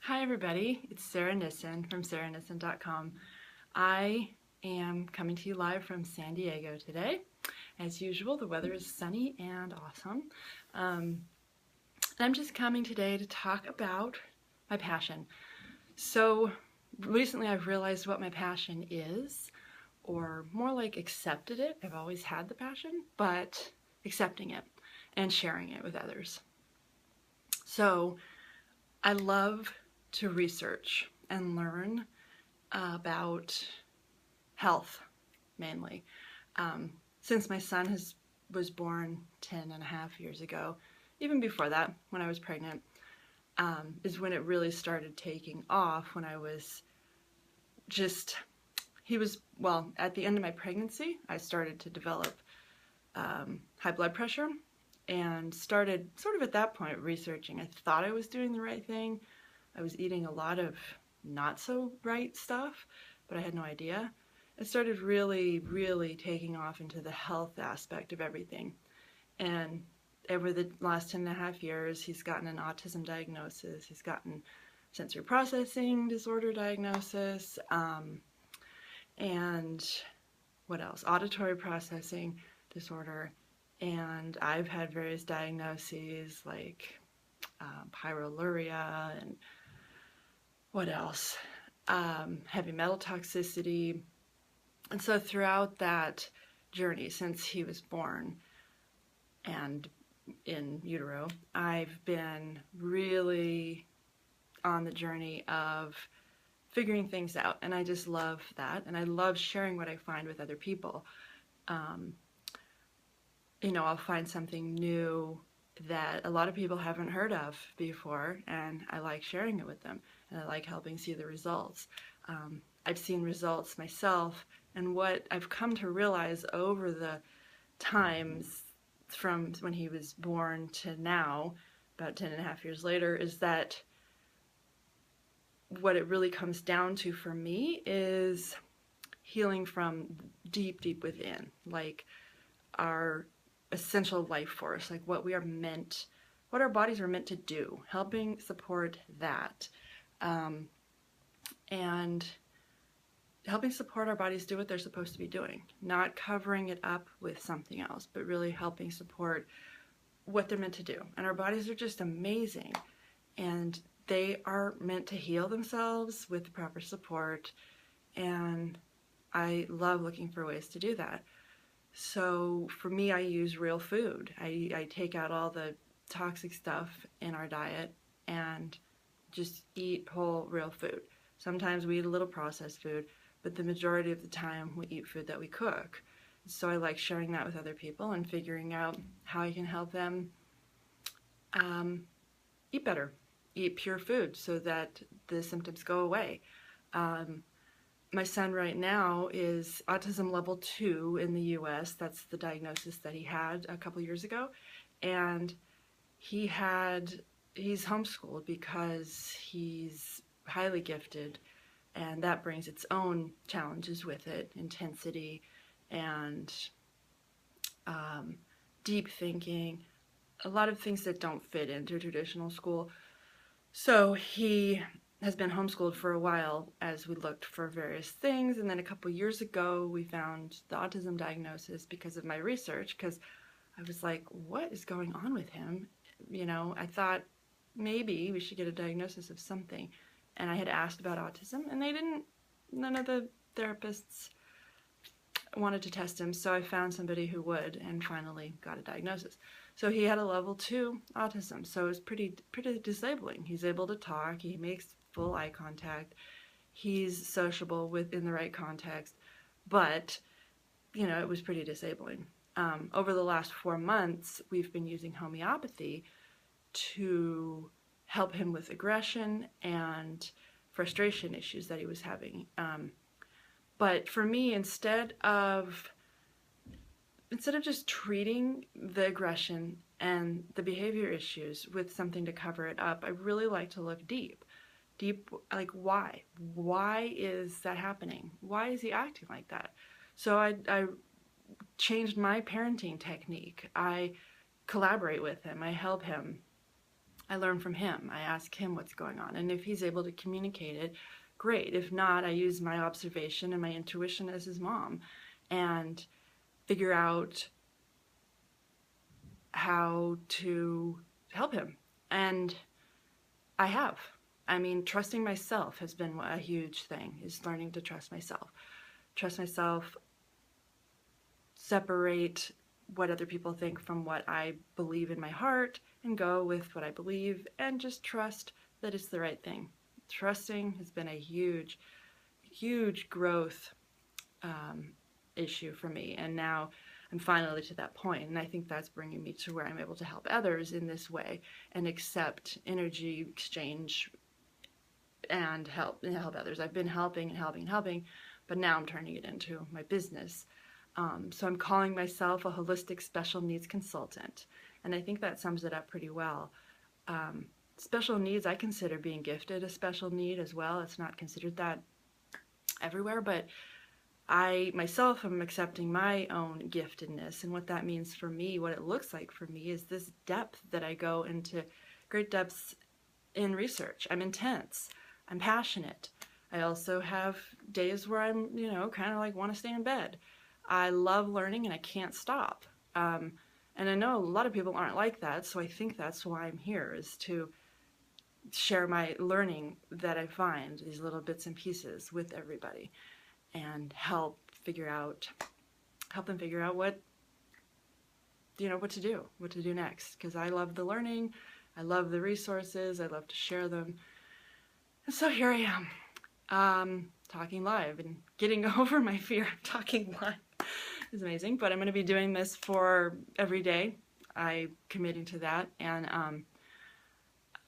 Hi everybody, it's Sarah Nissen from sarahnissen.com. I am coming to you live from San Diego today. As usual, the weather is sunny and awesome. I'm just coming today to talk about my passion. So recently I've realized what my passion is, or more like accepted it. I've always had the passion, but accepting it and sharing it with others. So I love to research and learn about health, mainly. Since my son was born 10.5 years ago, even before that, when I was pregnant, is when it really started taking off, when I was at the end of my pregnancy, I started to develop high blood pressure and started sort of at that point researching. I thought I was doing the right thing. I was eating a lot of not so right stuff, but I had no idea. It started really, really taking off into the health aspect of everything. And over the last 10.5 years, he's gotten an autism diagnosis. He's gotten sensory processing disorder diagnosis, and what else? Auditory processing disorder. And I've had various diagnoses like pyroluria and what else? Heavy metal toxicity. And so throughout that journey, since he was born and in utero, I've been really on the journey of figuring things out. And I just love that. And I love sharing what I find with other people. I'll find something new that a lot of people haven't heard of before, and I like sharing it with them, and I like helping see the results. I've seen results myself, and what I've come to realize over the times from when he was born to now, about 10.5 years later, is that what it really comes down to for me is healing from deep, deep within, like our essential life force, like what our bodies are meant to do, helping support that, and helping support our bodies do what they're supposed to be doing, not covering it up with something else, but really helping support what they're meant to do. And our bodies are just amazing, and they are meant to heal themselves with the proper support, and I love looking for ways to do that. So for me, I use real food. I take out all the toxic stuff in our diet and just eat whole, real food. Sometimes we eat a little processed food, but the majority of the time we eat food that we cook. So I like sharing that with other people and figuring out how I can help them eat better, eat pure food so that the symptoms go away. My son right now is autism level 2 in the US. That's the diagnosis that he had a couple years ago. And he's homeschooled because he's highly gifted, and that brings its own challenges with it, intensity and deep thinking, a lot of things that don't fit into traditional school. So he has been homeschooled for a while as we looked for various things, and then a couple years ago we found the autism diagnosis because of my research, because I was like, what is going on with him? I thought maybe we should get a diagnosis of something, and I had asked about autism, and none of the therapists wanted to test him, so I found somebody who would, and finally got a diagnosis. So he had a level 2 autism, so it was pretty disabling. He's able to talk, he makes full eye contact, he's sociable within the right context, but it was pretty disabling. Over the last 4 months, we've been using homeopathy to help him with aggression and frustration issues that he was having. But for me, instead of just treating the aggression and the behavior issues with something to cover it up, I really like to look deep, like why? Why is that happening? Why is he acting like that? So I changed my parenting technique. I collaborate with him. I help him I learn from him. I ask him what's going on. And if he's able to communicate it, great. If not, I use my observation and my intuition as his mom and figure out how to help him. And I have. I mean, trusting myself has been a huge thing, is learning to trust myself. Trust myself, separate what other people think from what I believe in my heart, and go with what I believe, and just trust that it's the right thing. Trusting has been a huge, huge growth issue for me, and now I'm finally to that point, and I think that's bringing me to where I'm able to help others in this way and accept energy exchange and help others. I've been helping and helping and helping, but now I'm turning it into my business. So I'm calling myself a holistic special needs consultant, and I think that sums it up pretty well. Special needs, I consider being gifted a special need as well. It's not considered that everywhere, but I myself am accepting my own giftedness, and what that means for me, what it looks like for me, is this depth that I go into, great depths in research. I'm intense. I'm passionate. I also have days where I'm, kind of like want to stay in bed. I love learning and I can't stop. And I know a lot of people aren't like that, so I think that's why I'm here, is to share my learning that I find, these little bits and pieces, with everybody, and help them figure out what to do next. Because I love the learning, I love the resources, I love to share them. And so here I am, talking live and getting over my fear of talking live. It's amazing, but I'm going to be doing this for every day. I'm committing to that, and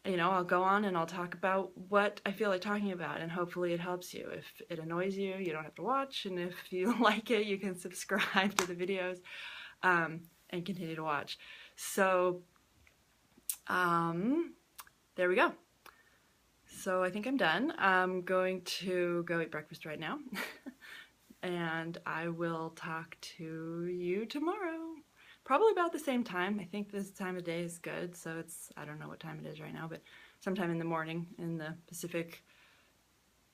I'll go on and I'll talk about what I feel like talking about, and hopefully it helps you. If it annoys you, you don't have to watch, and if you like it, you can subscribe to the videos and continue to watch. So there we go. So I think I'm done. I'm going to go eat breakfast right now. And I will talk to you tomorrow. Probably about the same time. I think this time of day is good. So I don't know what time it is right now, but sometime in the morning in the Pacific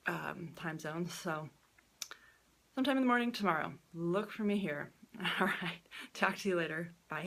time zone. So sometime in the morning tomorrow. Look for me here. All right. Talk to you later. Bye.